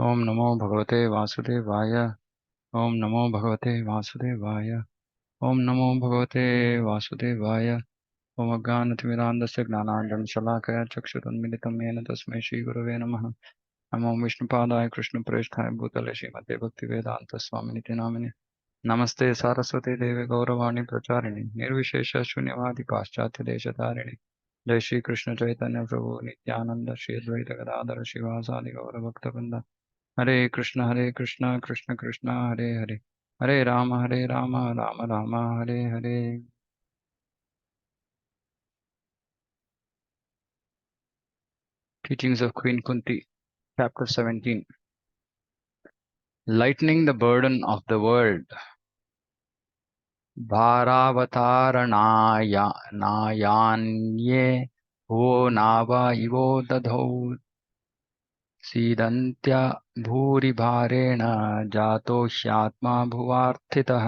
ओम नमो भगवते वासुदेवाय। ओम नमो भगवते वासुदेवाय। ओम नमो भगवते वासुदेवाय। ओम अज्ञानतिमिरान्धस्य ज्ञानाञ्जनशलाकया चक्षुरुन्मिलितं येन तस्मै श्रीगुरवे नमः। नमो विष्णुपादाय कृष्णप्रेष्ठाय भूतले श्रीमते भक्तिवेदान्तस्वामिनिति नामिने। नमस्ते सारस्वते देवे गौरवाणी प्रचारिणे निर्विशेष शून्यवादी पाश्चात्य देशतारिणे। जय श्री कृष्ण चैतन्य प्रभु नित्यानंद श्री अद्वैत गदाधर शिवासादि गौरभक्तवृंद। हरे कृष्ण कृष्ण कृष्ण हरे हरे, हरे Ram Ram Ram Hare Hare. Teachings of Queen Kunti, Chapter 17. Lightening the burden of the world. Bharavataranaaya nayanye ho nava ivo dadho सीदन्त्य भूरिभारेण जातो ह्यात्मा भुवार्थितः.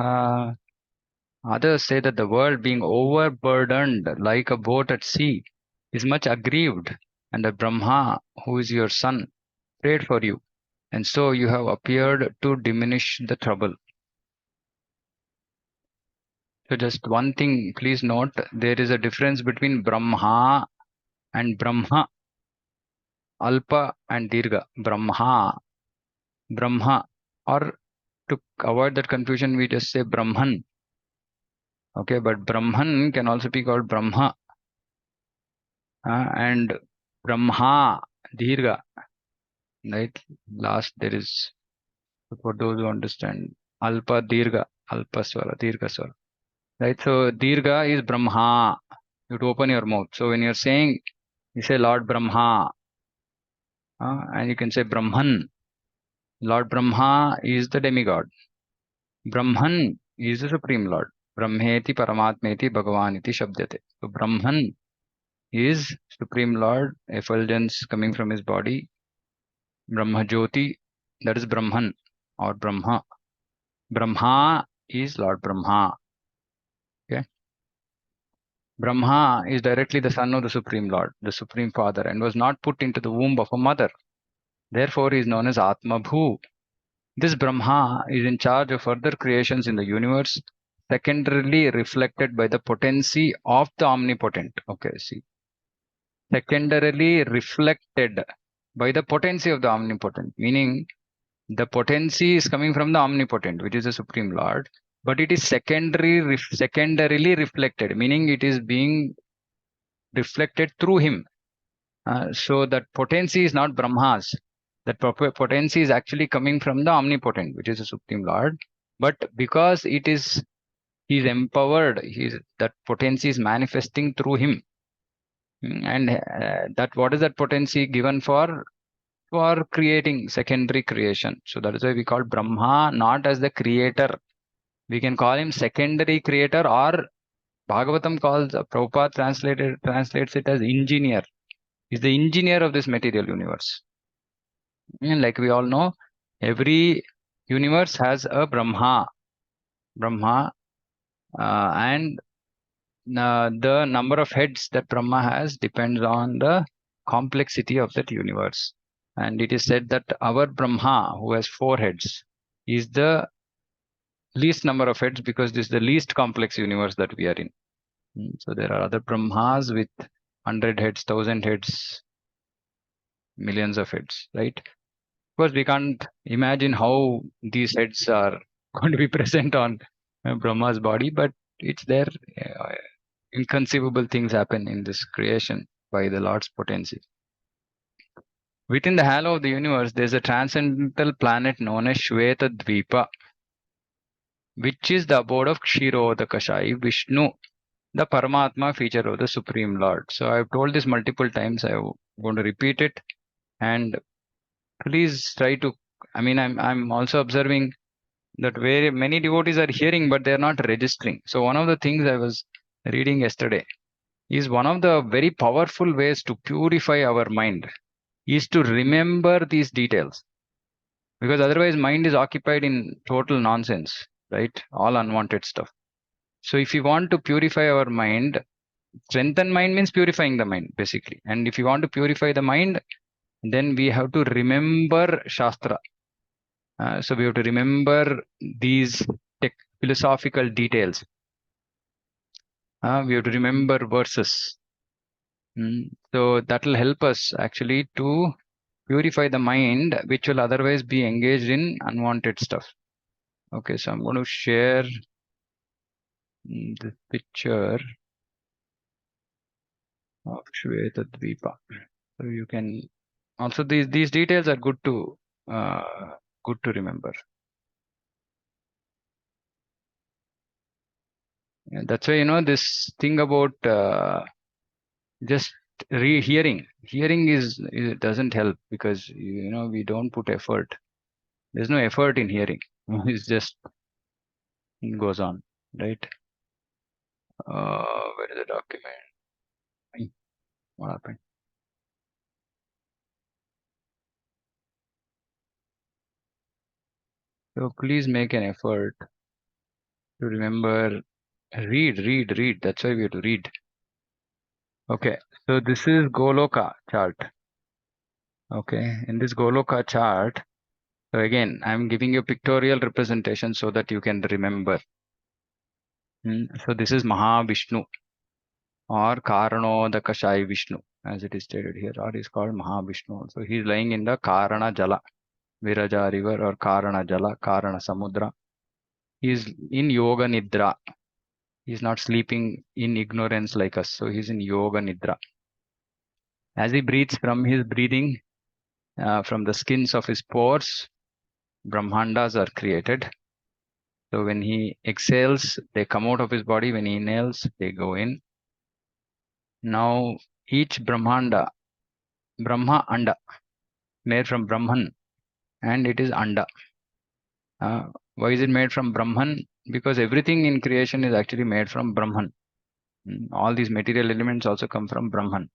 Others say that the world, being overburdened like a boat at sea, is much aggrieved, and that Brahma, who is your son, prayed for you, and so you have appeared to diminish the trouble. So just one thing, please note, there is a difference between Brahma and Brahma, Alpa and Dirgha. Brahma, or to avoid that confusion, we just say Brahman. Okay, but Brahman can also be called Brahma, and Brahma, Dirgha. Right? Last there is, for those who understand, Alpa, Dirgha, Alpa Swara, Dirgha Swara. Right? So Dirgha is Brahma. You have to open your mouth. So when you're saying, you say Lord Brahma, and you can say Brahman. Lord Brahma is the demigod. Brahman is the Supreme Lord. Brahmeti Paramatmeti Bhagavaniti Shabdate. So Brahman is Supreme Lord, effulgence coming from his body. Brahma Jyoti, that is Brahman or Brahma. Brahma is Lord Brahma. Okay. Brahma is directly the son of the Supreme Lord, the Supreme Father, and was not put into the womb of a mother. Therefore, he is known as Atma Bhu. This Brahma is in charge of further creations in the universe, secondarily reflected by the potency of the omnipotent. Okay, see. Secondarily reflected by the potency of the omnipotent, meaning the potency is coming from the omnipotent, which is the Supreme Lord, but it is secondarily reflected, meaning it is being reflected through him. So that potency is not Brahma's. That potency is actually coming from the omnipotent, which is the Supreme Lord. But because it is, he is empowered, that potency is manifesting through him. And that what is that potency given for creating secondary creation? So that is why we call Brahma not as the creator. We can call him secondary creator, or Bhagavatam calls, Prabhupada translates it as engineer. He's the engineer of this material universe. And like we all know, every universe has a Brahma, and the number of heads that Brahma has depends on the complexity of that universe. And it is said that our Brahma, who has 4 heads, is the least number of heads because this is the least complex universe that we are in. So there are other Brahmas with 100 heads, 1000 heads, millions of heads, right? Of course, we can't imagine how these heads are going to be present on Brahma's body, but it's there. Inconceivable things happen in this creation by the Lord's potency. Within the halo of the universe, there's a transcendental planet known as Shweta Dvipa, which is the abode of Kshirodakashayi Vishnu, the Paramatma feature of the Supreme Lord. So I've told this multiple times. I'm going to repeat it, and please try to. I mean, I'm also observing that very many devotees are hearing, but they're not registering. So one of the things I was reading yesterday is one of the very powerful ways to purify our mind is to remember these details, because otherwise mind is occupied in total nonsense, right? All unwanted stuff. So if you want to purify our mind, strengthen mind means purifying the mind basically. And if you want to purify the mind, Then we have to remember Shastra. So we have to remember these philosophical details. We have to remember verses. So that will help us actually to purify the mind, which will otherwise be engaged in unwanted stuff. Okay, so I'm going to share the picture of Shvetadvipa. So you can also these details are good to remember. And that's why this thing about just hearing is it doesn't help, because we don't put effort. There's no effort in hearing. It's just it goes on, right? Where is the document? What happened? So please make an effort to remember. Read. That's why we have to read. Okay, so this is Goloka chart. Okay, in this Goloka chart, so again, I'm giving you pictorial representation so that you can remember. So this is Mahavishnu or Karanodakashai Vishnu, as it is stated here, or is called Mahavishnu. So he is lying in the Karana Jala, Viraja river, or Karana Jala, Karana Samudra. He is in Yoga Nidra. He is not sleeping in ignorance like us. So he is in Yoga Nidra. As he breathes, from his breathing, from the skins of his pores, Brahmandas are created. So when he exhales, they come out of his body. When he inhales, they go in. Now each Brahmanda, Brahma Anda, made from Brahman, and it is Anda. Why is it made from Brahman? Because everything in creation is actually made from Brahman. All these material elements also come from Brahman.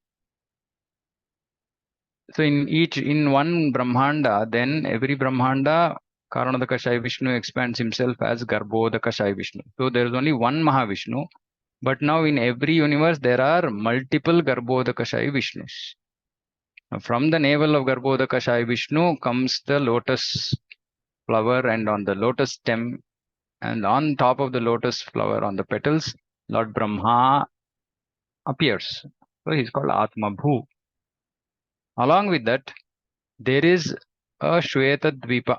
So in one Brahmanda, then every Brahmanda, Karanodakashai Vishnu expands himself as Garbhodakashai Vishnu. So there is only one Mahavishnu, but now in every universe there are multiple Garbhodakashai Vishnus. From the navel of Garbhodakashai Vishnu comes the lotus flower, and on the lotus stem and on top of the lotus flower, on the petals, Lord Brahma appears. So he's called Atma Bhu. Along with that, there is a Shvetadvipa.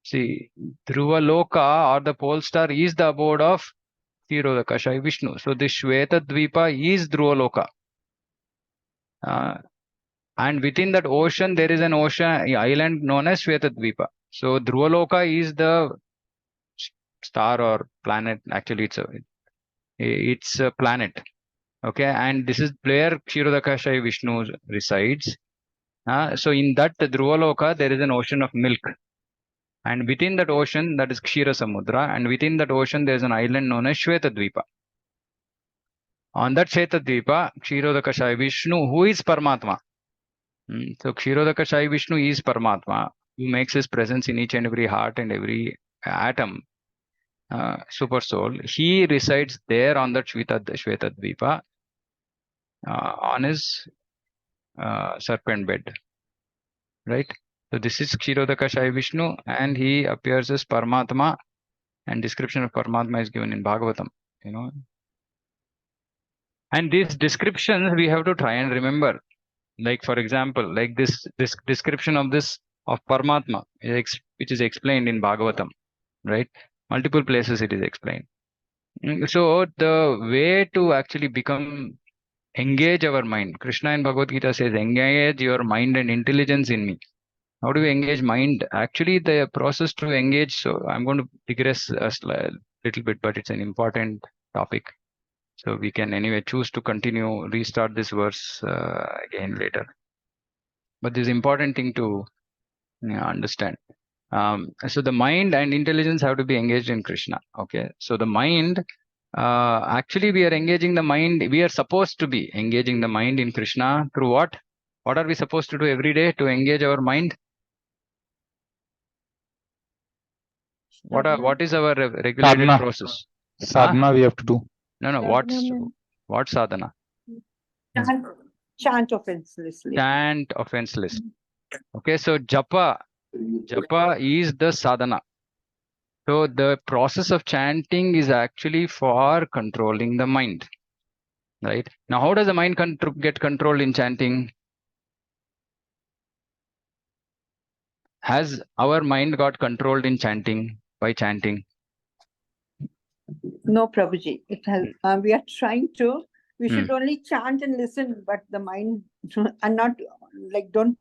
See, Dhruvaloka or the pole star is the abode of Kshirodakashai Vishnu. So this Shvetadvipa is Dhruvaloka. And within that ocean, there is an island known as Shvetadvipa. So Dhruvaloka is the star or planet. Actually, it's a planet. Okay, and this is where Kshirodakashai Vishnu resides. So in that Dhruvaloka, there is an ocean of milk. And within that ocean, that is Kshira Samudra, and within that ocean, there is an island known as Shvetadvipa. On that Shvetadvipa, Kshirodakashai Vishnu, who is Paramatma. So Kshirodakashai Vishnu is Paramatma, who makes his presence in each and every heart and every atom. Super soul. He resides there on that Shvetadvipa, on his serpent bed. Right? So this is Kshirodakashai Vishnu, and he appears as Paramatma, and description of Paramatma is given in Bhagavatam. And these descriptions we have to try and remember. Like for example, like this description of Paramatma, which is explained in Bhagavatam, right? Multiple places it is explained. So the way to actually engage our mind, Krishna in Bhagavad Gita says, engage your mind and intelligence in me. How do we engage mind? Actually, the process to engage, so I'm going to digress a little bit, but it's an important topic. So we can anyway choose to continue, restart this verse again later. But this important thing to understand. So the mind and intelligence have to be engaged in Krishna. Okay. So the mind, actually we are engaging the mind. We are supposed to be engaging the mind in Krishna through what? What are we supposed to do every day to engage our mind? What is our regulated Sadhana. process? Sadhana we have to do. No. What sadhana? Chant offenselessly. Chant offenseless. Okay, so japa is the sadhana. So the process of chanting is actually for controlling the mind. Right? Now, how does the mind get controlled in chanting? Has our mind got controlled in chanting by chanting? No, Prabhuji. It has. We are trying to. We should only chant and listen, but the mind and not like don't.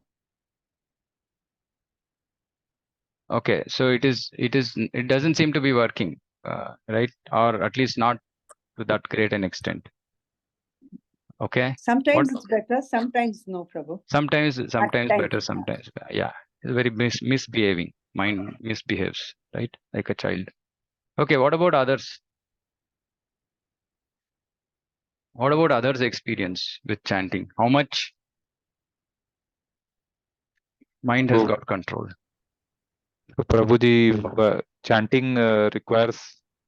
Okay, so it doesn't seem to be working, right? Or at least not to that great an extent. Okay. Sometimes it's better, sometimes no, Prabhu. Sometimes times, better, sometimes yeah. It's very misbehaving. Mind misbehaves, right? Like a child. Okay, what about others? What about others' experience with chanting? How much mind has got control? So Prabhuji, chanting requires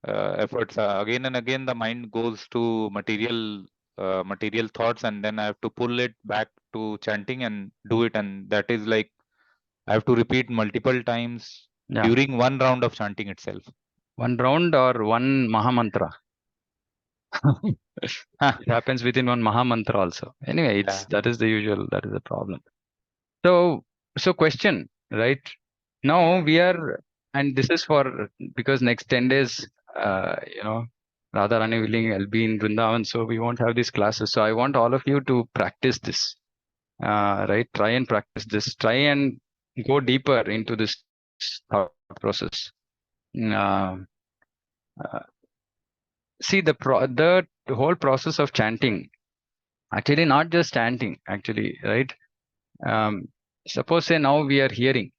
efforts. Again and again, the mind goes to material thoughts, and then I have to pull it back to chanting and do it. And that is like I have to repeat multiple times during one round of chanting itself. One round or one Mahamantra? It happens within one Mahamantra also. Anyway, that is the problem. So question, right? Now we are, and this is because next 10 days, Radharani willing, I'll be in Vrindavan, so we won't have these classes. So I want all of you to practice this, right? Try and practice this. Try and go deeper into this thought process. See the whole process of chanting, actually not just chanting, actually, right? Suppose say now we are hearing.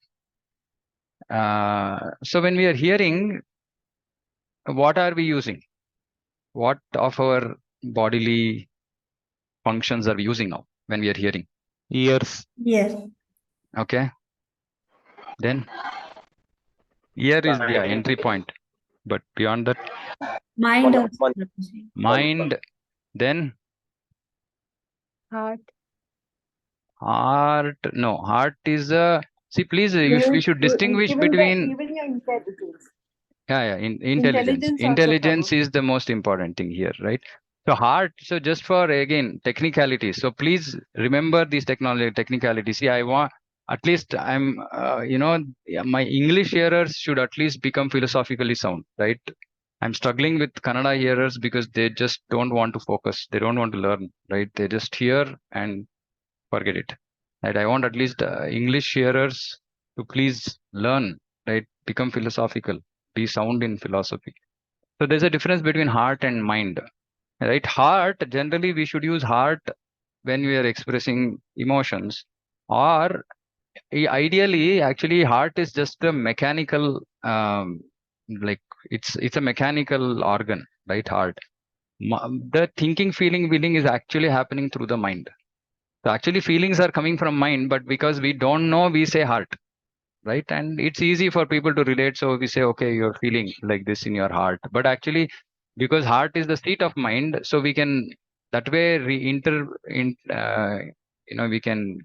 So when we are hearing, what are we using? What of our bodily functions are we using now when we are hearing? Ears. Yes. Okay. Then ear is the entry point, but beyond that, Mind also. mind. Then Heart. No, heart is a. See, please, we should distinguish between. Even your intelligence. Intelligence. Intelligence is the most important thing here, right? So heart. So just for again technicalities. So please remember these technicalities. See, I want at least I'm. My English hearers should at least become philosophically sound, right? I'm struggling with Kannada hearers because they just don't want to focus. They don't want to learn, right? They just hear and forget it. Right? I want at least English hearers to please learn, right? Become philosophical, be sound in philosophy. So there's a difference between heart and mind, right? Heart, generally we should use heart when we are expressing emotions, or ideally, actually, heart is just a mechanical, like it's a mechanical organ, right? Heart. The thinking, feeling, willing is actually happening through the mind. So actually feelings are coming from mind, but because we don't know, we say heart, right? And it's easy for people to relate. So we say, okay, you're feeling like this in your heart. But actually, because heart is the seat of mind, so we can that way we can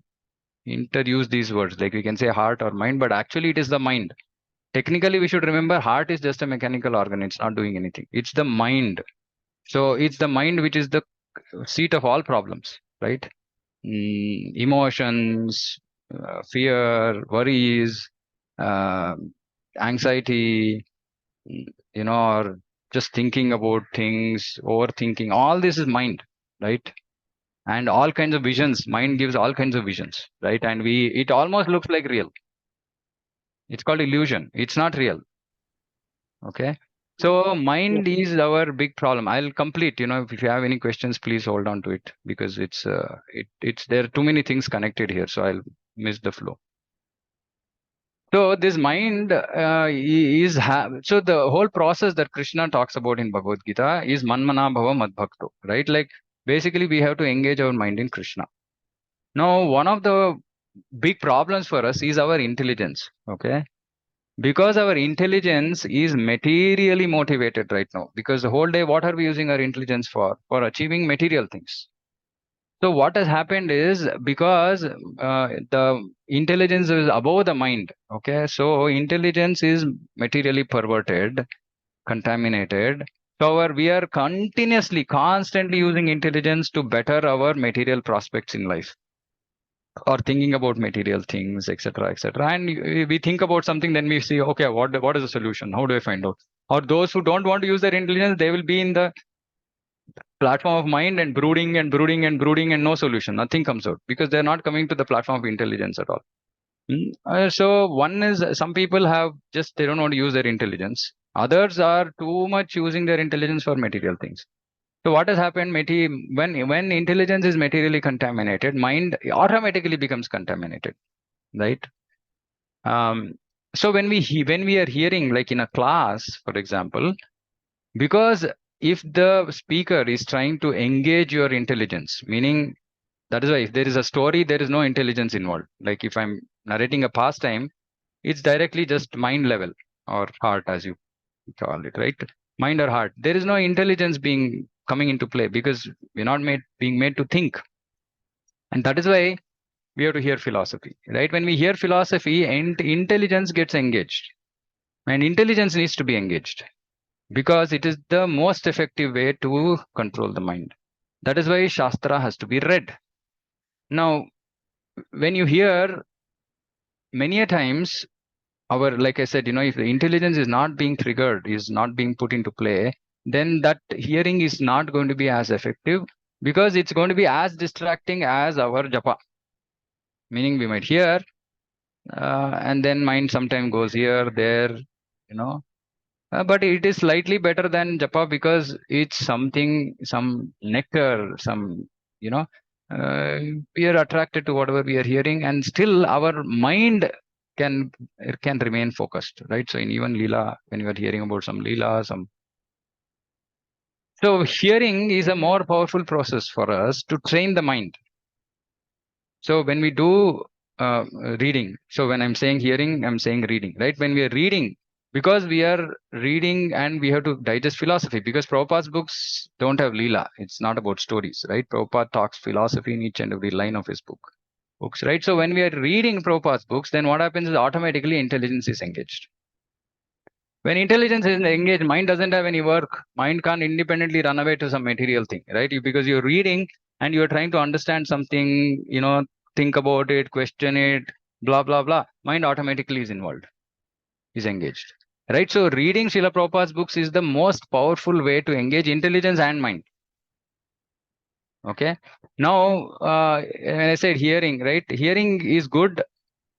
interuse these words. Like we can say heart or mind, but actually it is the mind. Technically, we should remember heart is just a mechanical organ. It's not doing anything. It's the mind. So it's the mind which is the seat of all problems, right? Emotions, fear, worries, anxiety, or just thinking about things, overthinking, all this is mind, right? And all kinds of visions. Mind gives all kinds of visions, right? And it almost looks like real. It's called illusion. It's not real. Okay. So mind is our big problem. I'll complete, if you have any questions, please hold on to it, because it's there are too many things connected here. So I'll miss the flow. So this mind so the whole process that Krishna talks about in Bhagavad Gita is manmana bhava madbhakto, right? Like basically we have to engage our mind in Krishna. Now, one of the big problems for us is our intelligence. Okay. Because our intelligence is materially motivated right now. Because the whole day, what are we using our intelligence for? For achieving material things. So what has happened is, because the intelligence is above the mind, okay, so intelligence is materially perverted, contaminated. So we are constantly using intelligence to better our material prospects in life, or thinking about material things, etc., etc. And we think about something, then we see, okay, what is the solution? How do I find out? Or those who don't want to use their intelligence, they will be in the platform of mind and brooding and brooding and brooding, and no solution. Nothing comes out because they're not coming to the platform of intelligence at all. So one is, some people have just, they don't want to use their intelligence. Others are too much using their intelligence for material things. So what has happened, when intelligence is materially contaminated, mind automatically becomes contaminated, right? So when we are hearing, like in a class, for example, because if the speaker is trying to engage your intelligence, meaning, that is why if there is a story, there is no intelligence involved. Like if I'm narrating a pastime, it's directly just mind level, or heart, as you call it, right? Mind or heart. There is no intelligence being coming into play, because we're not being made to think. And that is why we have to hear philosophy, right? When we hear philosophy, and intelligence gets engaged, and intelligence needs to be engaged, because it is the most effective way to control the mind. That is why Shastra has to be read. Now, when you hear, many a times, like I said, if the intelligence is not being triggered, is not being put into play, then that hearing is not going to be as effective, because it's going to be as distracting as our japa. Meaning, we might hear, and then mind sometimes goes here, there, but it is slightly better than japa, because it's something, some nectar, some, we are attracted to whatever we are hearing, and still our mind can remain focused, right? So in even Leela, when you are hearing about some Leela, so hearing is a more powerful process for us to train the mind. So when we do reading, so when I'm saying hearing, I'm saying reading, right? When we are reading, because we are reading and we have to digest philosophy, because Prabhupada's books don't have Leela. It's not about stories, right? Prabhupada talks philosophy in each and every line of his books, right? So when we are reading Prabhupada's books, then what happens is automatically intelligence is engaged. When intelligence is engaged, mind doesn't have any work. Mind can't independently run away to some material thing, right? Because you're reading and you're trying to understand something, think about it, question it, blah, blah, blah. Mind automatically is involved, is engaged, right? So reading Srila Prabhupada's books is the most powerful way to engage intelligence and mind. Okay. Now, when I said hearing, right? Hearing is good.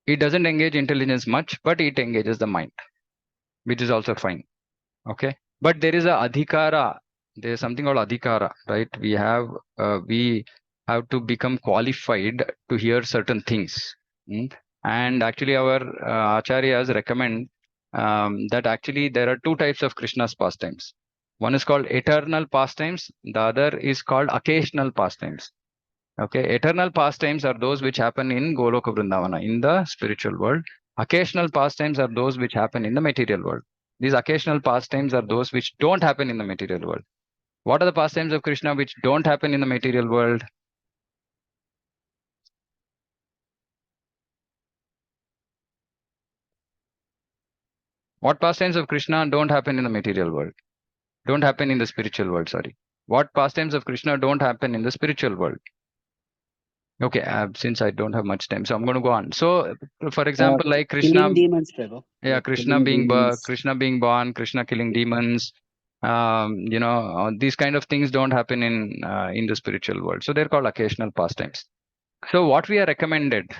It doesn't engage intelligence much, but it engages the mind, which is also fine. Okay. But there is a adhikara. There is something called adhikara, right? We have to become qualified to hear certain things. And actually, our acharyas recommend that actually there are two types of Krishna's pastimes. One is called eternal pastimes. The other is called occasional pastimes. Okay, eternal pastimes are those which happen in Goloka Vrindavana, in the spiritual world. Occasional pastimes are those which happen in the material world. These occasional pastimes are those which don't happen in the material world. What are the pastimes of Krishna which don't happen in the material world? What pastimes of Krishna don't happen in the material world? Don't happen in the spiritual world, sorry. What pastimes of Krishna don't happen in the spiritual world? Okay, since I don't have much time, so I'm going to go on. So, for example, like Krishna, killing demons, Prabhu. yeah, Krishna being born, Krishna killing demons, these kind of things don't happen in the spiritual world. So they're called occasional pastimes. So what we are recommended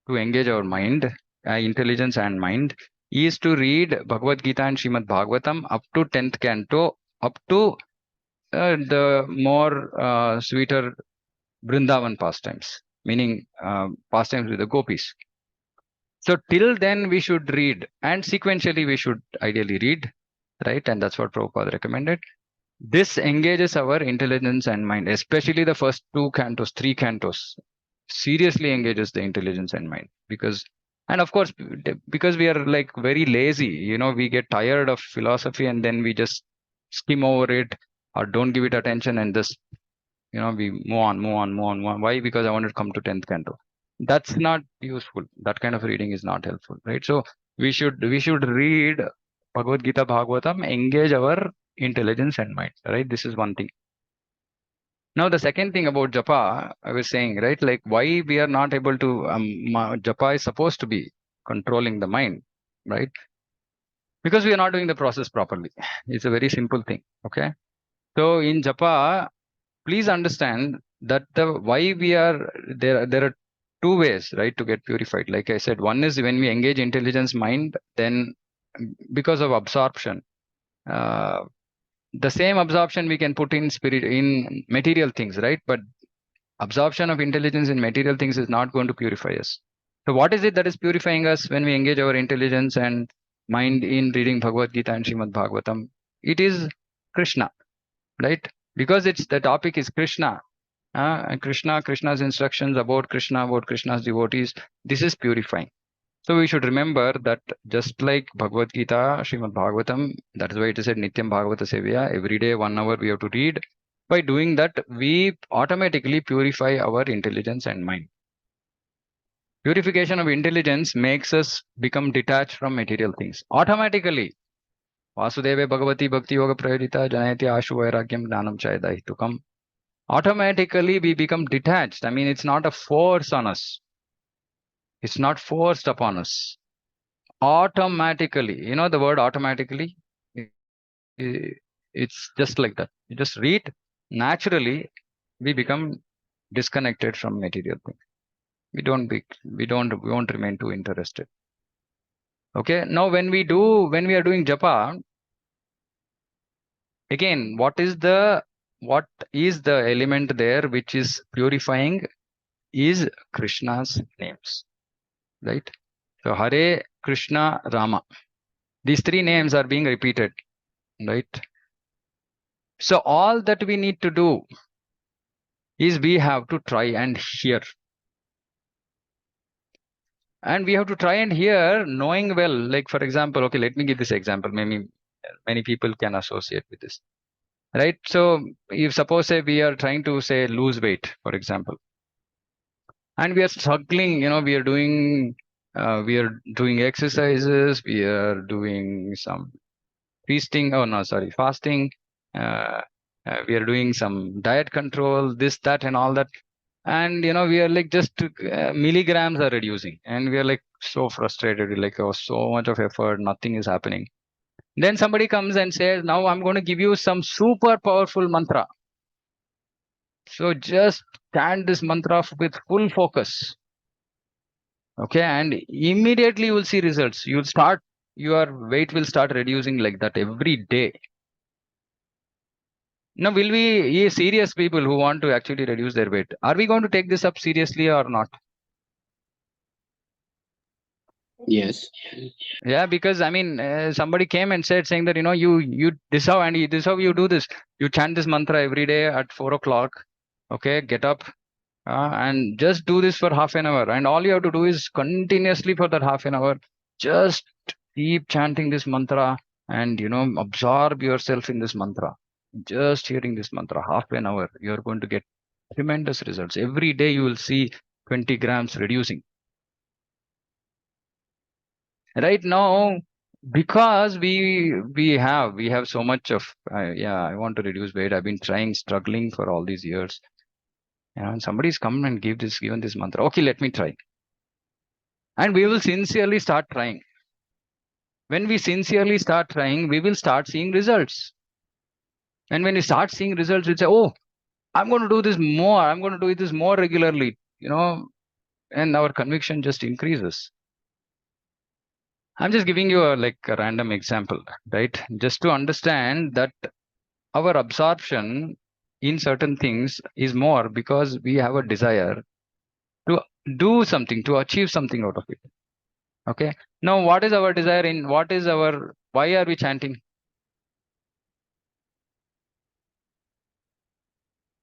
to engage our mind, intelligence and mind, is to read Bhagavad Gita and Srimad Bhagavatam up to 10th canto, up to the more sweeter Vrindavan pastimes, meaning pastimes with the gopis. So till then we should read, and sequentially we should ideally read, right? And that's what Prabhupada recommended. This engages our intelligence and mind, especially the first 2 cantos, 3 cantos, seriously engages the intelligence and mind, and of course, because we are like very lazy, we get tired of philosophy and then we just skim over it or don't give it attention and just, we move on. Why? Because I want to come to 10th canto. That's not useful. That kind of reading is not helpful, right? So we should read Bhagavad Gita, Bhagavatam, engage our intelligence and mind, right? This is one thing. Now the second thing about japa, I was saying, right, like why we are not able to japa is supposed to be controlling the mind, right? Because we are not doing the process properly. It's a very simple thing. Okay, so in japa, please understand that why we are there are two ways, right, to get purified. Like I said, one is when we engage intelligence, mind, then because of absorption, the same absorption we can put in spirit, in material things, right? But absorption of intelligence in material things is not going to purify us. So what is it that is purifying us when we engage our intelligence and mind in reading Bhagavad Gita and Srimad Bhagavatam? It is Krishna, right? Because the topic is Krishna. And Krishna's instructions about Krishna, about Krishna's devotees, this is purifying. So we should remember that just like Bhagavad Gita, Srimad Bhagavatam, that is why it is said Nityam Bhagavata Sevya, every day 1 hour we have to read. By doing that, we automatically purify our intelligence and mind. Purification of intelligence makes us become detached from material things. Automatically. Vasudeva Bhagavati Bhakti Yoga Prayodita Janayati Ashu Vairagyam Jnanam Chayada Hitukam. Automatically we become detached. I mean, it's not a force on us. It's not forced upon us. Automatically, the word automatically, it's just like that. You just read, naturally we become disconnected from material things. We won't remain too interested. Okay, now when we are doing japa, again, what is the element there which is purifying is Krishna's names, right? So Hare, Krishna, Rama, these three names are being repeated, right? So all that we need to do is we have to try and hear. And we have to try and hear knowing well, like for example, okay, let me give this example. Maybe many people can associate with this, right? So if suppose say we are trying to say lose weight, for example, and we are struggling, we are doing exercises, we are doing some fasting, we are doing some diet control, this, that, and all that. And we are like just milligrams are reducing, and we are like so frustrated. We're like, oh, so much of effort, nothing is happening. Then somebody comes and says, now I'm going to give you some super powerful mantra. So just chant this mantra with full focus. Okay, and immediately you will see results. Your weight will start reducing like that every day. Now, will we, serious people who want to actually reduce their weight, are we going to take this up seriously or not? Yes. Yeah, because I mean, somebody came and said, saying that, you this how you do this. You chant this mantra every day at 4 o'clock. Okay, get up and just do this for half an hour. And all you have to do is continuously for that half an hour, just keep chanting this mantra and, absorb yourself in this mantra. Just hearing this mantra, half an hour, you're going to get tremendous results. Every day you will see 20 grams reducing. Right now, because we have so much of I want to reduce weight. I've been struggling for all these years. And somebody's come and given this mantra. Okay, let me try. And we will sincerely start trying. When we sincerely start trying, we will start seeing results. And when we start seeing results, we say, oh, I'm going to do this more. I'm going to do this more regularly, and our conviction just increases. I'm just giving you a random example, right? Just to understand that our absorption in certain things is more because we have a desire to do something, to achieve something out of it. Okay. Now, what is our desire why are we chanting?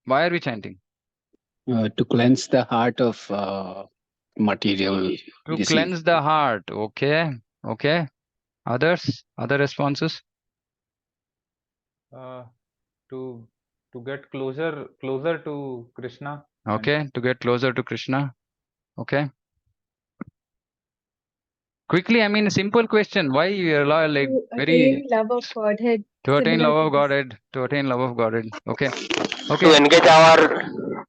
Why are we chanting? To cleanse the heart of material. To disease. cleanse the heart. Okay. Okay. Other responses? To To get closer to Krishna. and- Okay, to get closer to Krishna. Okay. Quickly, I mean, a simple question. Why you are like To very attain love of Godhead. to attain similar love to of this. Godhead, to attain love of Godhead. Okay. To Okay. engage our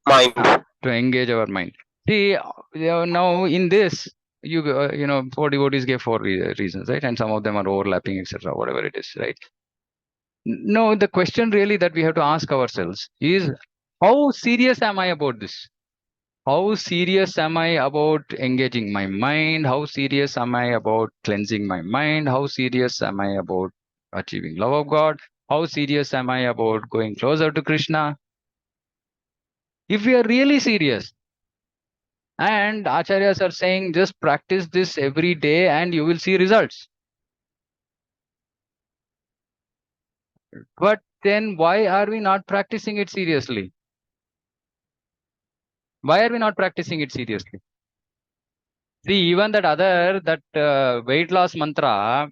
mind. To engage our mind. See, now in this, you know, four devotees gave four reasons, right? And some of them are overlapping, etc. Whatever it is, right? No, the question really that we have to ask ourselves is, how serious am I about this? How serious am I about engaging my mind? How serious am I about cleansing my mind? How serious am I about achieving love of God? How serious am I about going closer to Krishna? If we are really serious, and acharyas are saying just practice this every day and you will see results. But then why are we not practicing it seriously? Why are we not practicing it seriously? See, even that weight loss mantra,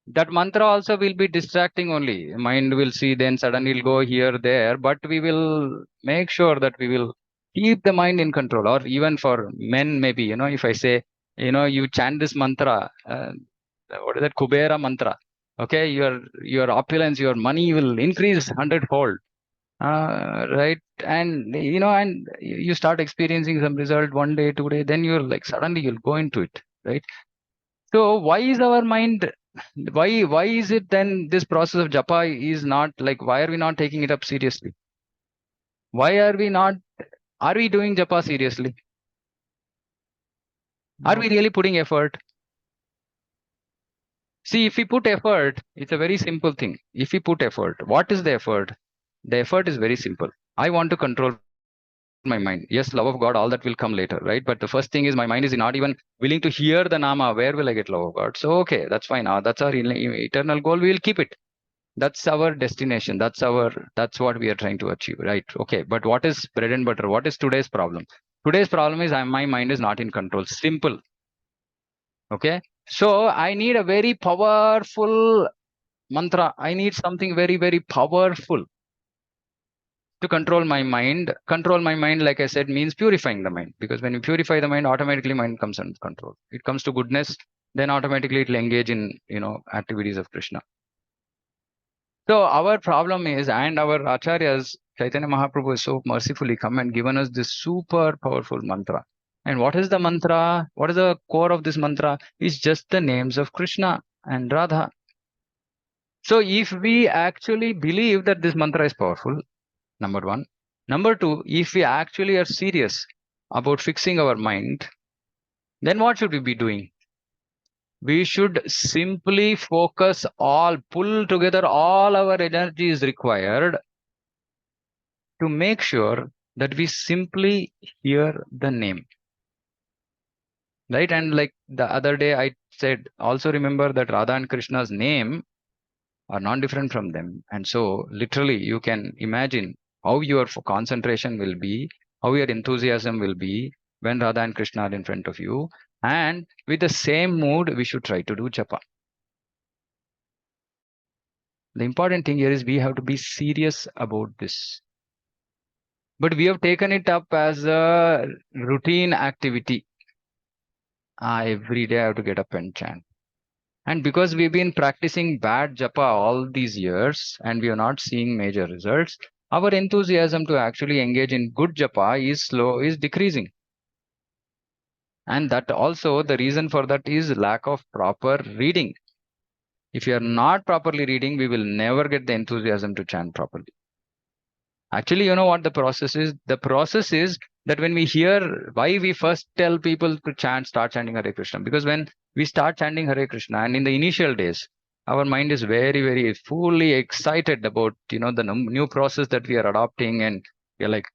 that mantra also will be distracting only. Mind will see, then suddenly it'll go here, there. But we will make sure that we will keep the mind in control. Or even for men, maybe, you know, if I say, you know, you chant this mantra, what is that? Kubera mantra. Okay, your opulence, your money will increase 100-fold. Right, and you know, and you start experiencing some result one day, 2 day, then you're like suddenly you'll go into it, right? So why is our mind, why is it then this process of japa is not like, why are we not taking it up seriously? Why are we not, are we doing japa seriously? Are we really putting effort? See, if we put effort, it's a very simple thing. If we put effort, what is the effort? The effort is very simple. I want to control my mind. Yes, love of God, all that will come later, right? But the first thing is my mind is not even willing to hear the nama. Where will I get love of God? So, okay, that's fine. That's our eternal goal. We will keep it. That's our destination. That's what we are trying to achieve, right? Okay, but what is bread and butter? What is today's problem? Today's problem is my mind is not in control. Simple. Okay, so I need a very powerful mantra. I need something very, very powerful to control my mind. Control my mind, like I said, means purifying the mind, because when you purify the mind, automatically mind comes under control. It comes to goodness, then automatically it will engage in, you know, activities of Krishna. So our problem is, and our acharyas, Chaitanya Mahaprabhu has so mercifully come and given us this super powerful mantra. And what is the mantra? What is the core of this mantra? It's just the names of Krishna and Radha. So if we actually believe that this mantra is powerful, number one. Number two, if we actually are serious about fixing our mind, then what should we be doing? We should simply focus pull together all our energies required to make sure that we simply hear the name. Right? And like the other day I said, also remember that Radha and Krishna's name are not different from them. And so literally you can imagine how your concentration will be, how your enthusiasm will be when Radha and Krishna are in front of you. And with the same mood, we should try to do japa. The important thing here is we have to be serious about this. But we have taken it up as a routine activity. Every day I have to get up and chant. And because we've been practicing bad japa all these years and we are not seeing major results, our enthusiasm to actually engage in good japa is decreasing. And that also, the reason for that is lack of proper reading. If you are not properly reading, we will never get the enthusiasm to chant properly. Actually, you know what the process is? The process is that when we hear, why we first tell people to start chanting Hare Krishna, because when we start chanting Hare Krishna, and in the initial days, our mind is very, very fully excited about, you know, the new process that we are adopting, and we are like,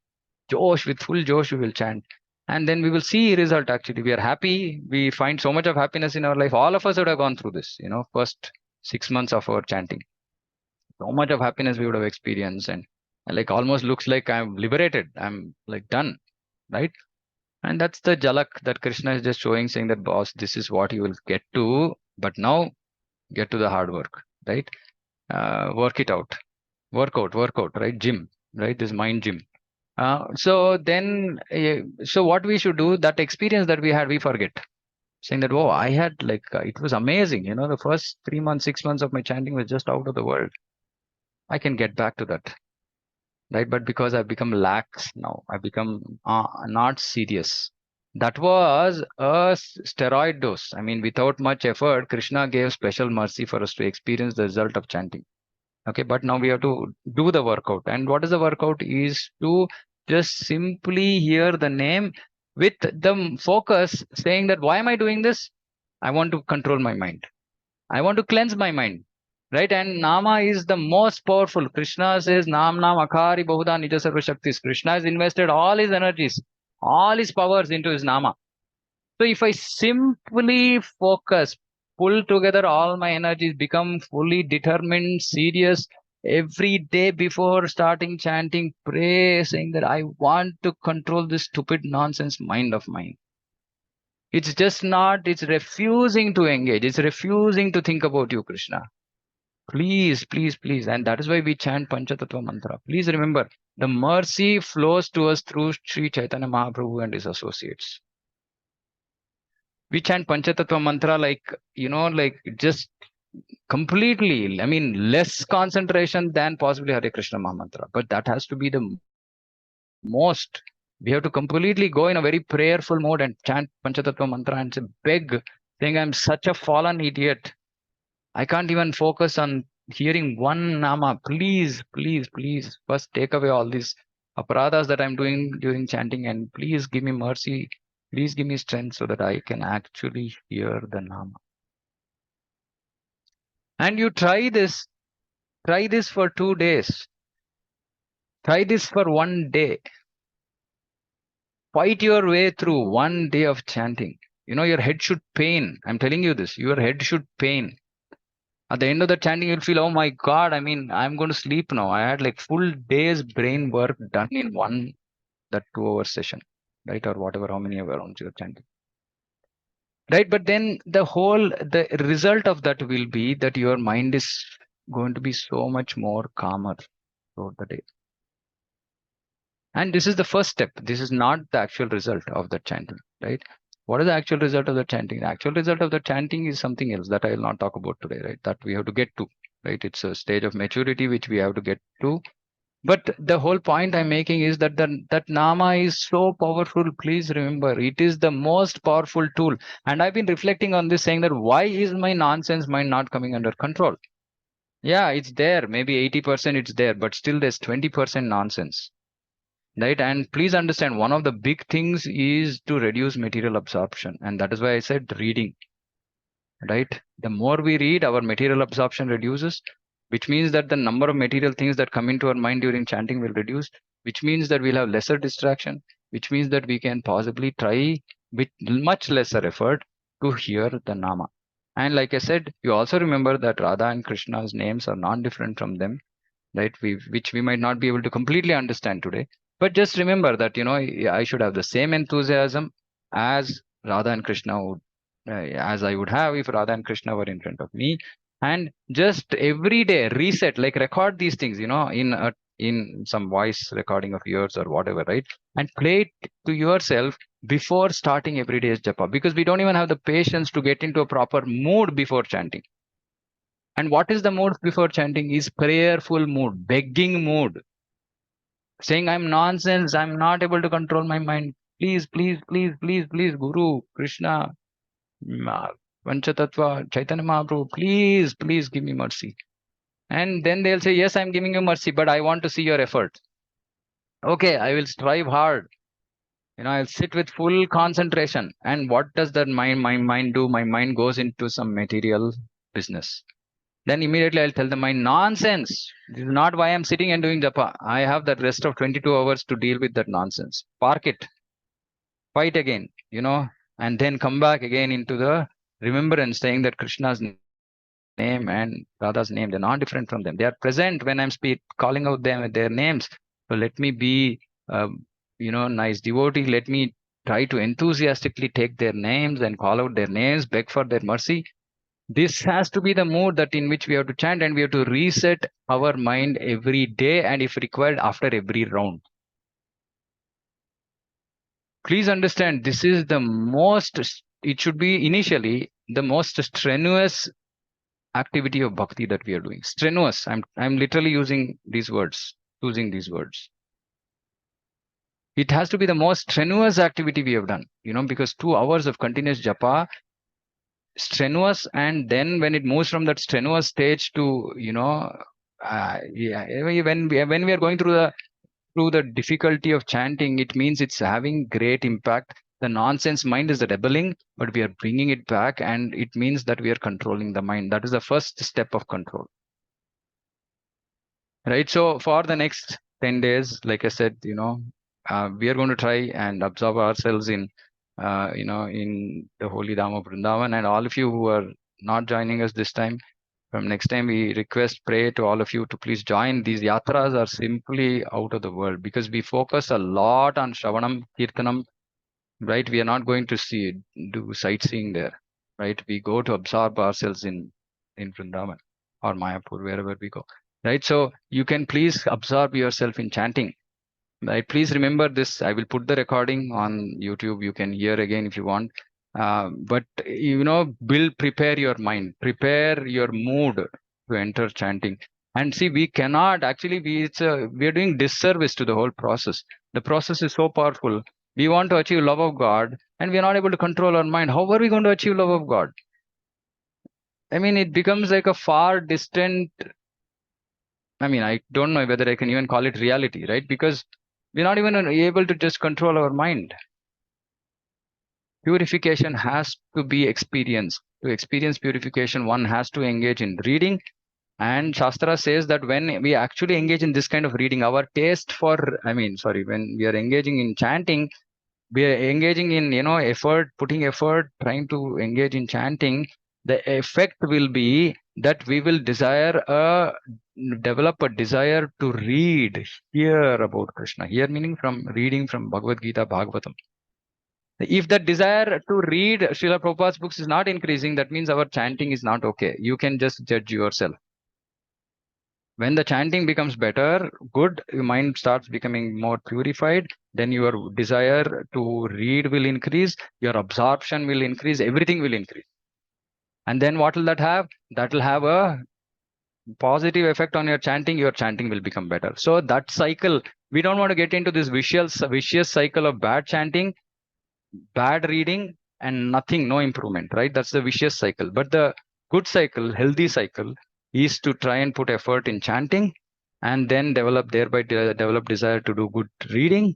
Josh, with full Josh, we will chant. And then we will see result. Actually, we are happy. We find so much of happiness in our life. All of us would have gone through this, you know, first 6 months of our chanting. So much of happiness we would have experienced, and like almost looks like I'm liberated. I'm like done, right? And that's the jalak that Krishna is just showing, saying that, boss, this is what you will get to, but now get to the hard work, right? Work it out, work out, right? Gym. right? This mind gym. So what we should do, that experience that we had, we forget. Saying that, oh, I had like, it was amazing. The first 3 months, 6 months of my chanting was just out of the world. I can get back to that, right? But because I've become lax now, I've become not serious. That was a steroid dose. I mean, without much effort, Krishna gave special mercy for us to experience the result of chanting. Okay, but now we have to do the workout. And what is the workout? Is to just simply hear the name with the focus, saying that, why am I doing this? I want to control my mind. I want to cleanse my mind. Right? And Nama is the most powerful. Krishna says, Nam Akari Bahuda Nija Sarva Shaktis. Krishna has invested all his energies, all his powers into his Nama. So if I simply focus, pull together all my energies, become fully determined, serious, every day before starting chanting, pray, saying that I want to control this stupid nonsense mind of mine. It's just not, it's refusing to engage. It's refusing to think about you, Krishna. Please, please, please. And that is why we chant Panchatattva mantra. Please remember, the mercy flows to us through Sri Chaitanya Mahaprabhu and his associates. We chant Panchatattva mantra like, just completely, I mean, less concentration than possibly Hare Krishna Mahamantra. But that has to be the most. We have to completely go in a very prayerful mode and chant Panchatattva mantra and say, beg, saying, I'm such a fallen idiot. I can't even focus on hearing one Nama. Please, please, please, first take away all these aparadhas that I'm doing during chanting, and please give me mercy. Please give me strength so that I can actually hear the Nama. And you try this for 2 days. Try this for 1 day. Fight your way through 1 day of chanting. Your head should pain. I'm telling you this. Your head should pain. At the end of the chanting, you'll feel, oh my God, I mean, I'm going to sleep now. I had like full day's brain work done in that 2-hour session, right? Or whatever, how many rounds you're chanting. Right? But then the result of that will be that your mind is going to be so much more calmer throughout the day. And this is the first step. This is not the actual result of the chanting, right? What is the actual result of the chanting? The actual result of the chanting is something else that I will not talk about today, right? That we have to get to, right? It's a stage of maturity which we have to get to. But the whole point I'm making is that that Nama is so powerful. Please remember, it is the most powerful tool. And I've been reflecting on this, saying that why is my nonsense mind not coming under control? Yeah, it's there. Maybe 80% it's there, but still there's 20% nonsense. Right. And please understand, one of the big things is to reduce material absorption. And that is why I said reading. Right. The more we read, our material absorption reduces, which means that the number of material things that come into our mind during chanting will reduce, which means that we'll have lesser distraction, which means that we can possibly try with much lesser effort to hear the Nama. And like I said, you also remember that Radha and Krishna's names are not different from them, right? Which we might not be able to completely understand today. But just remember that, I should have the same enthusiasm as Radha and Krishna would, as I would have if Radha and Krishna were in front of me. And just every day reset, like record these things, in some voice recording of yours or whatever, right? And play it to yourself before starting every day's japa, because we don't even have the patience to get into a proper mood before chanting. And what is the mood before chanting? Is prayerful mood, begging mood. Saying, I'm nonsense, I'm not able to control my mind. Please, please, please, please, please, Guru, Krishna, Panchatattva, Chaitanya Mahaprabhu, please, please give me mercy. And then they'll say, yes, I'm giving you mercy, but I want to see your effort. Okay, I will strive hard. I'll sit with full concentration. And what does my mind do? My mind goes into some material business. Then immediately I'll tell the mind, nonsense. This is not why I'm sitting and doing japa. I have that rest of 22 hours to deal with that nonsense. Park it. Fight again, and then come back again into the remembrance, saying that Krishna's name and Radha's name, they're not different from them. They are present when I'm calling out them with their names. So let me be, nice devotee. Let me try to enthusiastically take their names and call out their names, beg for their mercy. This has to be the mood that in which we have to chant, and we have to reset our mind every day, and if required, after every round. Please understand, this is the most, it should be initially the most strenuous activity of bhakti that we are doing. Strenuous. I'm literally using these words, choosing these words. It has to be the most strenuous activity we have done, because 2 hours of continuous japa, strenuous, and then when it moves from that strenuous stage to, when we are going through the difficulty of chanting, it means it's having great impact. The nonsense mind is rebelling, but we are bringing it back, and it means that we are controlling the mind. That is the first step of control. Right. So for the next 10 days, like I said, we are going to try and absorb ourselves in, in the holy Dham of Vrindavan. And all of you who are not joining us this time, from next time, we pray to all of you to please join. These yatras are simply out of the world, because we focus a lot on Shravanam, Kirtanam, right? We are not going to do sightseeing there, right? We go to absorb ourselves in Vrindavan or Mayapur, wherever we go, right? So you can please absorb yourself in chanting, right? Please remember this. I will put the recording on YouTube. You can hear again if you want. But prepare your mind, prepare your mood to enter chanting. And see, we cannot actually we are doing disservice to the whole process. The process is so powerful. We want to achieve love of God, and we are not able to control our mind. How are we going to achieve love of God? I mean, it becomes like a far distant. I mean, I don't know whether I can even call it reality, right? Because we're not even able to just control our mind. Purification has to be experienced. To experience purification, one has to engage in reading. And Shastra says that when we actually engage in this kind of reading, our taste for, when we are engaging in chanting, we are engaging in, effort, putting effort, trying to engage in chanting, the effect will be that we will develop a desire to hear about Krishna. Hear meaning from reading from Bhagavad Gita, Bhagavatam. If that desire to read Srila Prabhupada's books is not increasing, that means our chanting is not okay. You can just judge yourself. When the chanting becomes better, good, your mind starts becoming more purified, then your desire to read will increase, your absorption will increase, everything will increase. And then what will that have? That will have a positive effect on your chanting will become better. So that cycle, we don't want to get into this vicious cycle of bad chanting, bad reading, and no improvement, right? That's the vicious cycle. But the good cycle, healthy cycle, is to try and put effort in chanting, and then develop desire to do good reading.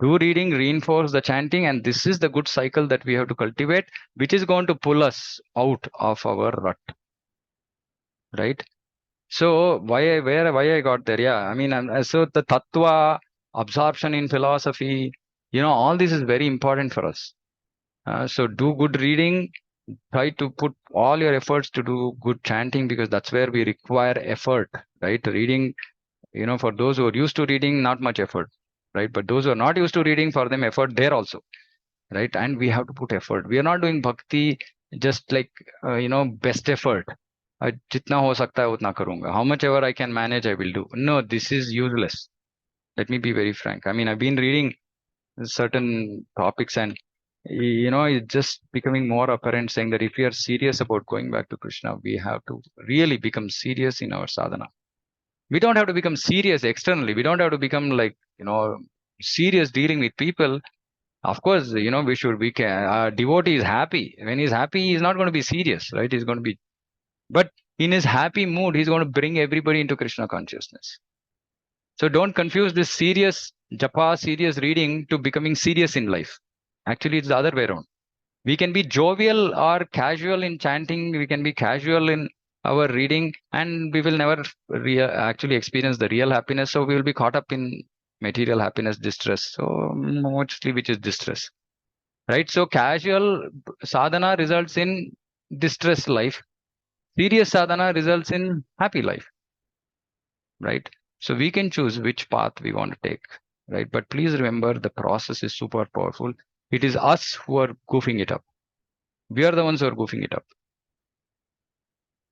Do reading, reinforce the chanting, and this is the good cycle that we have to cultivate, which is going to pull us out of our rut, right? So why I got there? Yeah, so the tattva, absorption in philosophy, all this is very important for us. So do good reading, try to put all your efforts to do good chanting, because that's where we require effort, right? Reading, for those who are used to reading, not much effort, right? But those who are not used to reading, for them effort there also, right? And we have to put effort. We are not doing bhakti just like, best effort. Jitna ho sakta hai utna karunga. How much ever I can manage, I will do. No, this is useless. Let me be very frank. I've been reading certain topics, and it's just becoming more apparent, saying that if we are serious about going back to Krishna, we have to really become serious in our sadhana. We don't have to become serious externally. We don't have to become like, serious dealing with people. Of course, we can, devotee is happy. When he's happy, he's not going to be serious, right? He's going to be, but in his happy mood, he's going to bring everybody into Krishna consciousness. So don't confuse this serious japa, serious reading to becoming serious in life. Actually, it's the other way around. We can be jovial or casual in chanting. We can be casual in our reading, and we will never actually experience the real happiness. So we will be caught up in material happiness, distress. So mostly which is distress, right? So casual sadhana results in distressed life. Serious sadhana results in happy life, right? So we can choose which path we want to take, right? But please remember, the process is super powerful. It is us who are goofing it up. We are the ones who are goofing it up.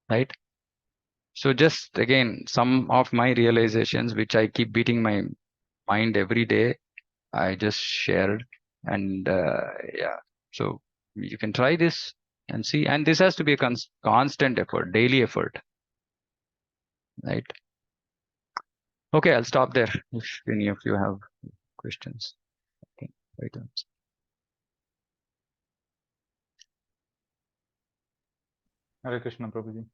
right? So just again, some of my realizations, which I keep beating my mind every day, I just shared. And yeah, so you can try this and see. And this has to be a constant effort, daily effort, right? Okay, I'll stop there if any of you have questions. Okay, right. Hare Krishna, Prabhuji.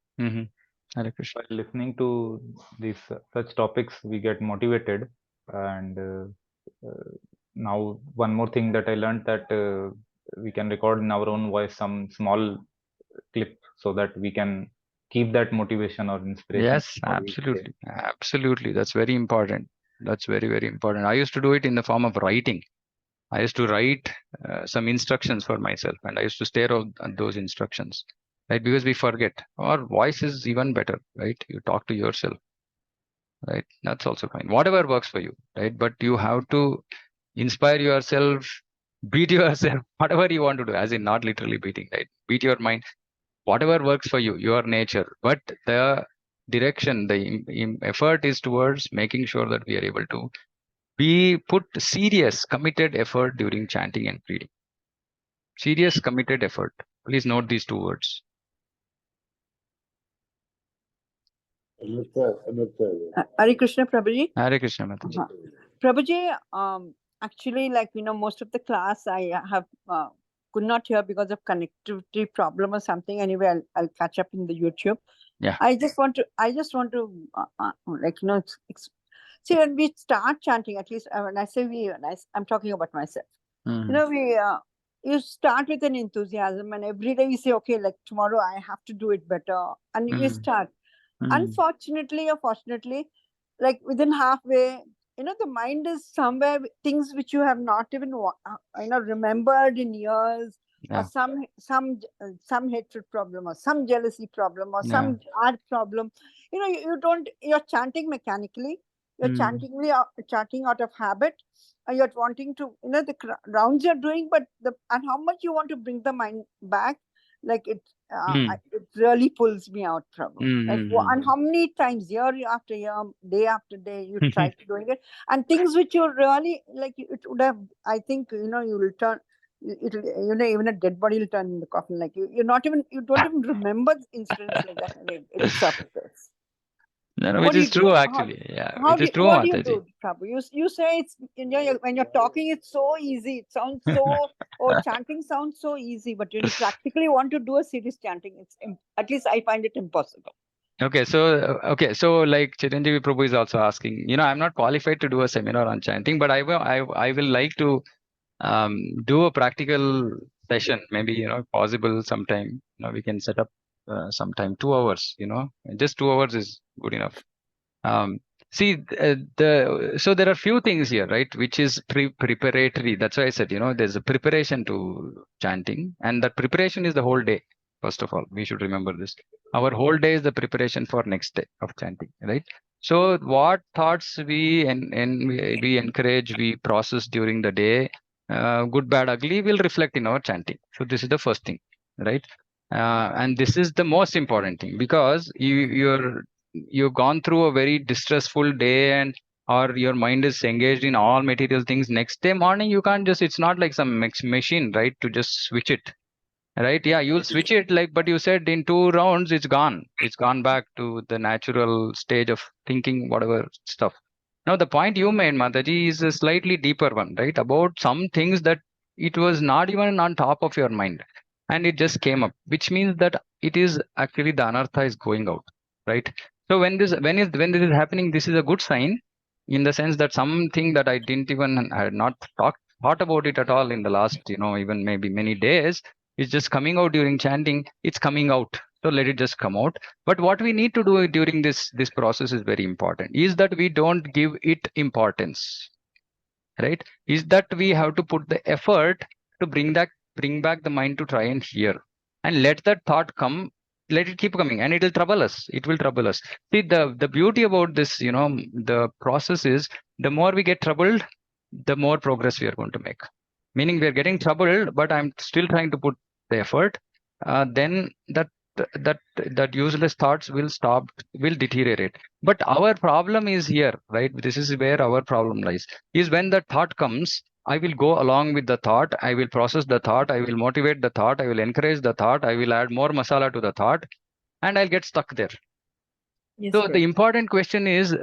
Hare Krishna. While listening to these such topics, we get motivated. And now one more thing that I learned, that we can record in our own voice some small clip so that we can keep that motivation or inspiration. Yes, for each day. absolutely. Absolutely. That's very important. That's very, very important. I used to do it in the form of writing. I used to write some instructions for myself, and I used to stare at those instructions, right? Because we forget. Our voice is even better, right? You talk to yourself, right? That's also fine. Whatever works for you, right? But you have to inspire yourself, beat yourself, whatever you want to do, as in not literally beating, right? Beat your mind, whatever works for you, your nature. But the direction, the effort is towards making sure that we are able to put serious, committed effort during chanting and reading. Serious, committed effort. Please note these two words. Hare Krishna, Prabhuji. Hare Krishna, Mataji. Prabhuji, actually, like, most of the class I have could not hear because of connectivity problem or something. Anyway, I'll catch up in the YouTube. Yeah. I just want to like, see, when we start chanting, at least when I say we, I'm talking about myself. We you start with an enthusiasm, and every day we say, okay, like tomorrow I have to do it better, and we start. Unfortunately or fortunately, like within halfway, the mind is somewhere with things which you have not even remembered in years, Yeah. or some hatred problem, or some jealousy problem, or some art problem. You're chanting mechanically, you're chanting out of habit, and you're wanting to, the rounds you're doing, but and how much you want to bring the mind back, like it really pulls me out, Prabhu. And how many times, year after year, day after day, you try to doing it, and things which you really like, it would have, I think, you will turn. Even a dead body will turn in the coffin. Like you don't even remember incidents like that. It surfaces. No, which is true, actually. Which is true, what do you Mataji. do, Prabhu? You say it's, when you're talking, it's so easy. It sounds so, chanting sounds so easy, but when you practically want to do a serious chanting, it's at least I find it impossible. Okay, so like Chiranjeevi Prabhu is also asking, I'm not qualified to do a seminar on chanting, but I will like to do a practical session, maybe, possible sometime. We can set up sometime 2 hours, just 2 hours is good enough. So there are few things here, right, which is preparatory. That's why I said, there's a preparation to chanting, and that preparation is the whole day. First of all, we should remember this. Our whole day is the preparation for next day of chanting, right? So what thoughts we encourage, we process during the day, good, bad, ugly, will reflect in our chanting. So this is the first thing, right? And this is the most important thing, because you've gone through a very distressful day, or your mind is engaged in all material things. Next day morning, you can't just, it's not like some machine, right, to just switch it, right? Yeah, you'll switch it, but you said in 2 rounds, it's gone back to the natural stage of thinking, whatever stuff. Now, the point you made, Mataji, is a slightly deeper one, right? About some things that it was not even on top of your mind, and it just came up, which means that it is actually the anartha is going out, right? So when this is happening, this is a good sign, in the sense that something that I had not thought about it at all in the last, even maybe many days, is just coming out during chanting. It's coming out. So let it just come out. But what we need to do during this process is very important, is that we don't give it importance, right? Is that we have to put the effort to bring back the mind to try and hear, and let that thought come, let it keep coming, and it will trouble us. See, the beauty about this, the process is, the more we get troubled, the more progress we are going to make. Meaning, we are getting troubled, but I'm still trying to put the effort. Then that that useless thoughts will deteriorate. But our problem is here, right? This is where our problem lies, is when the thought comes, I will go along with the thought, I will process the thought, I will motivate the thought, I will encourage the thought, I will add more masala to the thought, and I'll get stuck there. Yes, So Prabhu. the important question is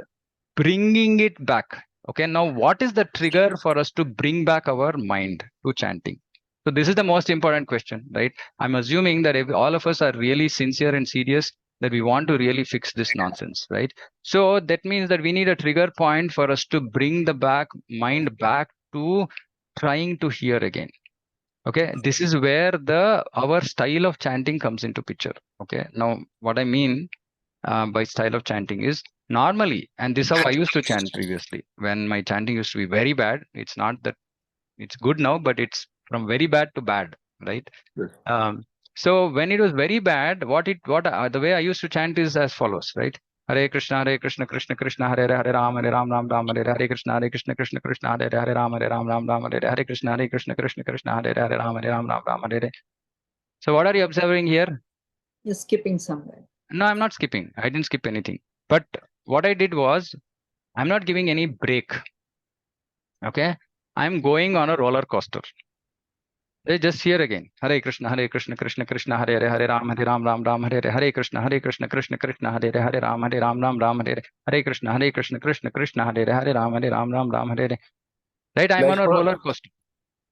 bringing it back. Okay, now what is the trigger for us to bring back our mind to chanting? So this is the most important question, right? I'm assuming that if all of us are really sincere and serious, that we want to really fix this nonsense, right? So that means that we need a trigger point for us to bring the mind back to trying to hear again. Okay, this is where our style of chanting comes into picture. Okay, now what I mean by style of chanting is normally, and this is how I used to chant previously when my chanting used to be very bad. It's not that it's good now, but it's from very bad to bad, right? Yes. So when it was very bad, the way I used to chant is as follows, right? Hare Krishna, Krishna Krishna, Hare Ram, Ram Ram, Hare Krishna, Krishna Krishna, Hare Ram, Ram, Hare Krishna, Krishna Krishna, Hare Ram, Ram, Hare. So what are you observing here? You're skipping somewhere. No, I'm not skipping. I didn't skip anything. But what I did was, I'm not giving any break. Okay, I'm going on a roller coaster. Just here again. Hare Krishna, Krishna Krishna, Hare Ram, Ram, Hare Krishna, Krishna Krishna, Hare Ram, Ram, Hare Krishna, Krishna, Hare Ram, Hare. Right, I'm on a roller coaster.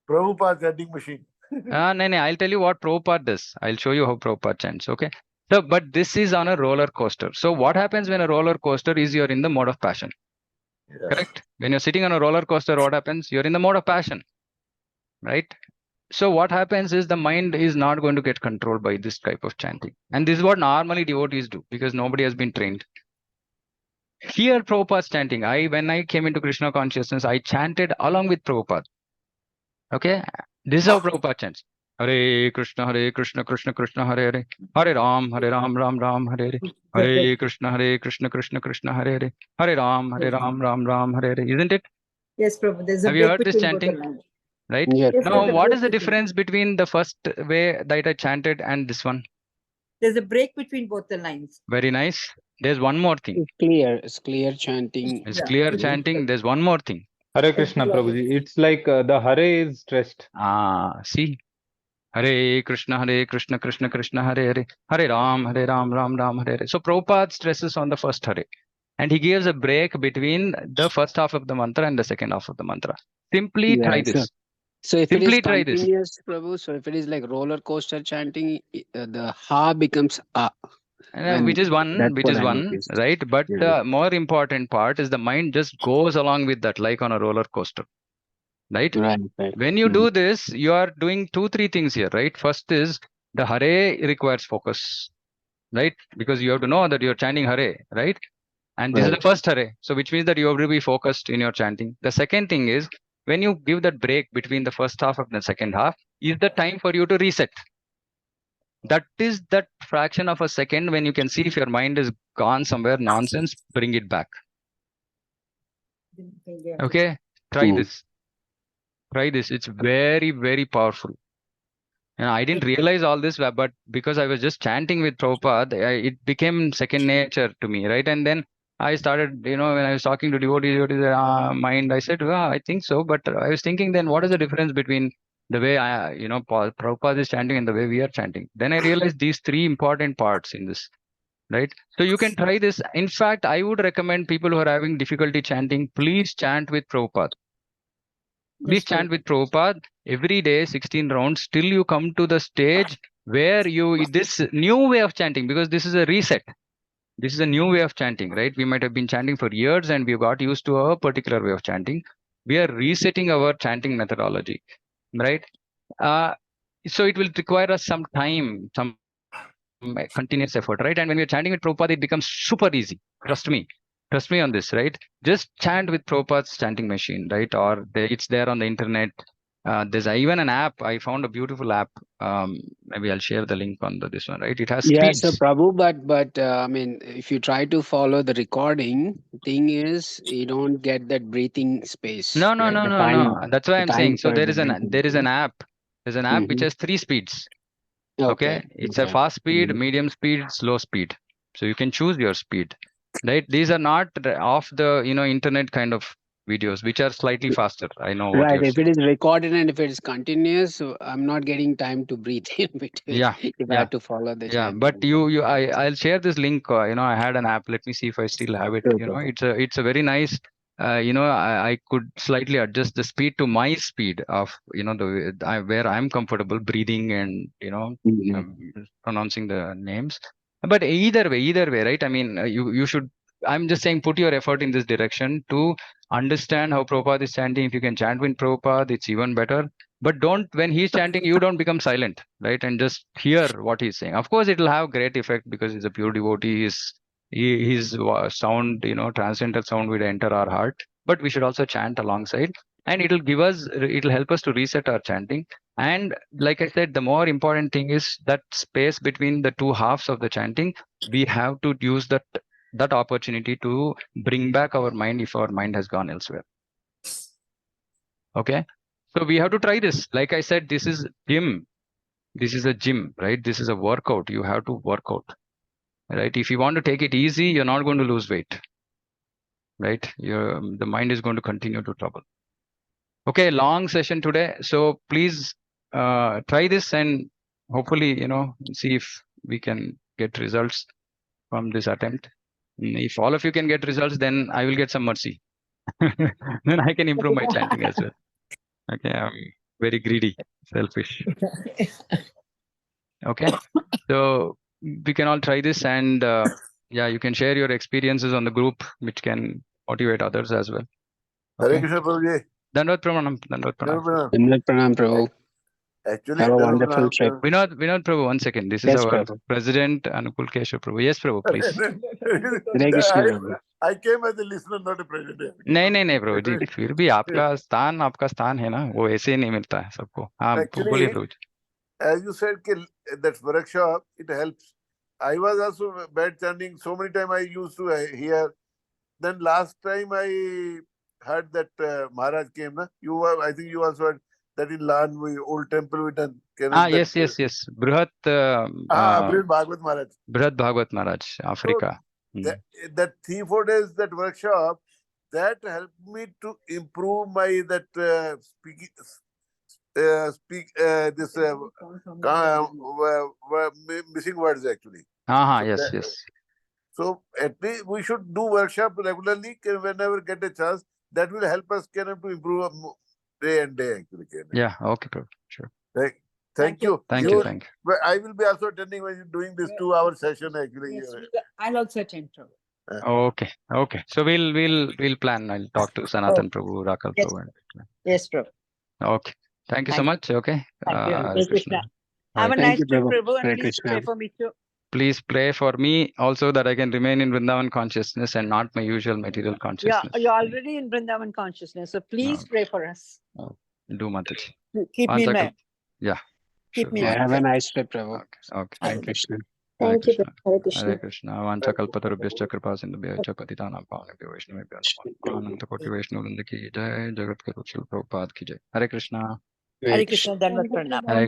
Prabhupada chanting machine. No, I'll tell you what Prabhupada does. I'll show you how Prabhupada chants. Okay. So, but this is on a roller coaster. So what happens when a roller coaster is you're in the mode of passion? Yeah. Correct. When you're sitting on a roller coaster, what happens? You're in the mode of passion, right? So what happens is the mind is not going to get controlled by this type of chanting. And this is what normally devotees do because nobody has been trained. Here, Prabhupada's chanting. When I came into Krishna consciousness, I chanted along with Prabhupada. Okay. This is how Prabhupada chants. Hare Krishna, Krishna Krishna, Hare Ram, Ram Ram, Hare Krishna, Krishna Krishna, Hare Ram, Ram, Hare. Isn't it? Yes, Prabhu. There's a Have you break heard this between both the chanting? lines. Right? Yes. Yes, Now, there's a what break is the between difference between the first way that I chanted and this one? There's a break between both the lines. Very nice. There's one more thing. It's clear chanting. It's Yeah. clear chanting. There's one more thing. Hare Krishna, Prabhuji. It's like the Hare is stressed. See. Hare Krishna, Krishna Krishna, Hare Ram, Ram, Hare. So Prabhupada stresses on the first Hare. And he gives a break between the first half of the mantra and the second half of the mantra. Simply try this. So if Simply it is try this. continuous, Prabhu, so if it is like roller coaster chanting, the ha becomes a. Which is one, noticed. right? But the more important part is the mind just goes along with that, like on a roller coaster. Right? Right. When you do this, you are doing 2-3 things here, right? First is the Hare requires focus, right? Because you have to know that you're chanting Hare, right? And this is the first Hare. So which means that you have to be focused in your chanting. The second thing is when you give that break between the first half and the second half, is the time for you to reset. That is that fraction of a second when you can see if your mind is gone somewhere nonsense, bring it back. Okay, try this. Try this. It's very, very powerful. And I didn't realize all this, but because I was just chanting with Prabhupada, it became second nature to me, right? And then I started, when I was talking to devotees, mind, I said, well, I think so. But I was thinking then, what is the difference between the way Prabhupada is chanting and the way we are chanting? Then I realized these 3 important parts in this, right? So you can try this. In fact, I would recommend people who are having difficulty chanting, please chant with Prabhupada. Please chant with Prabhupada every day, 16 rounds, till you come to the stage where this new way of chanting, because this is a reset. This is a new way of chanting, right? We might have been chanting for years and we got used to a particular way of chanting. We are resetting our chanting methodology, right? So it will require us some time, some continuous effort, right? And when we're chanting with Prabhupada, it becomes super easy. Trust me on this, right? Just chant with Prabhupada's chanting machine, right? Or it's there on the internet. There's even an app. I found a beautiful app. Maybe I'll share the link on this one, right? It has speeds. So Prabhu, but I mean, if you try to follow the recording, thing is you don't get that breathing space. No. That's why I'm saying. So there is an app. There's an app Mm-hmm. which has 3 speeds. Okay, it's a okay. fast speed, Mhm. medium speed, slow speed. So you can choose your speed, right? These are not off the internet kind of videos, which are slightly faster. I know what Right. you're If it saying. is recorded and if it is continuous, so I'm not getting time to breathe in between. Yeah, If I yeah, have to follow the yeah. chat. But I'll share this link. I had an app. Let me see if I still have it. Okay. It's a very nice. I could slightly adjust the speed to my speed of where I'm comfortable breathing and Mhm. pronouncing the names. But either way, right? I mean, you should. I'm just saying, put your effort in this direction to understand how Prabhupada is chanting. If you can chant with Prabhupada, it's even better. But don't, when he's chanting, you don't become silent, right? And just hear what he's saying. Of course, it'll have great effect because he's a pure devotee. His sound, transcendental sound will enter our heart. But we should also chant alongside, and it'll help us to reset our chanting. And like I said, the more important thing is that space between the two halves of the chanting. We have to use that opportunity to bring back our mind if our mind has gone elsewhere. Okay, so we have to try this. Like I said, this is gym. This is a gym, right? This is a workout. You have to work out, right? If you want to take it easy, you're not going to lose weight, right? The mind is going to continue to trouble. Okay, long session today. So please try this and hopefully, see if we can get results from this attempt. If all of you can get results, then I will get some mercy. Then I can improve my chanting as well. Okay, I'm very greedy, selfish. Okay, so we can all try this, and yeah, you can share your experiences on the group, which can motivate others as well. Hare Okay. Krishna Prabhuji. Dandavad Pramanam. Dandavad Pranam. Dandavat Pranam, Prabhu. Actually, Have a Dandavat wonderful Pranam, trip. Vinod Prabhu, 1 second. This is Yes, our Prabhu. President, Anukul Keshav Prabhu. Yes, Prabhu, please. Hare Krishna, Prabhu. I came as a listener, not a president. नहीं प्रभु जी, फिर भी आपका स्थान है ना, वो ऐसे ही नहीं मिलता है सबको. हाँ, बोलिए प्रभु जी. As you said, that workshop, it helps. I was also bad chanting. So many times I used to hear. Then last time I heard that Maharaj came. Na? I think you also heard that in Lan, old temple we done. Yes. Brihat Bhagwat Maharaj. Brihat Bhagwat Maharaj, Africa. So that 3-4 days, that workshop, that helped me to improve my missing words actually. Yes. So at least we should do workshop regularly whenever get a chance. That will help us to improve day and day actually. Yeah, okay, Prabhu. Sure. Thank you. Thank you. But I will be also attending when you're doing this 2-hour session actually. Yes, I'll also attend. Okay. So we'll plan. I'll talk to Sanatan Prabhu, Rakal Yes. Prabhu. Yes, Prabhu. Okay. Thank you so much. Okay. Thank you. Hare Hare Krishna. Have a Thank nice you, trip, Prabhu. Prabhu, Hare and please Krishna. pray for me too. Please pray for me also that I can remain in Vrindavan consciousness and not my usual material consciousness. You're already in Vrindavan consciousness, so please pray for us. Do Mataji. Keep me in mind. Yeah. Keep me in Yeah, mind. have a nice trip, Prabhu. Okay. Hare Krishna. Thank you. Hare Hare Krishna. Krishna. Vancha kalpatarubhyascha kripa sindhubhya patitanam pavanebhyo vaishnavebhyo namo. Ananta koti Vaishnavavrinda ki jai. Jagat Guru Srila Prabhupada ki jai. Hare Krishna. Hare Krishna, Dandavat Pranam. Hare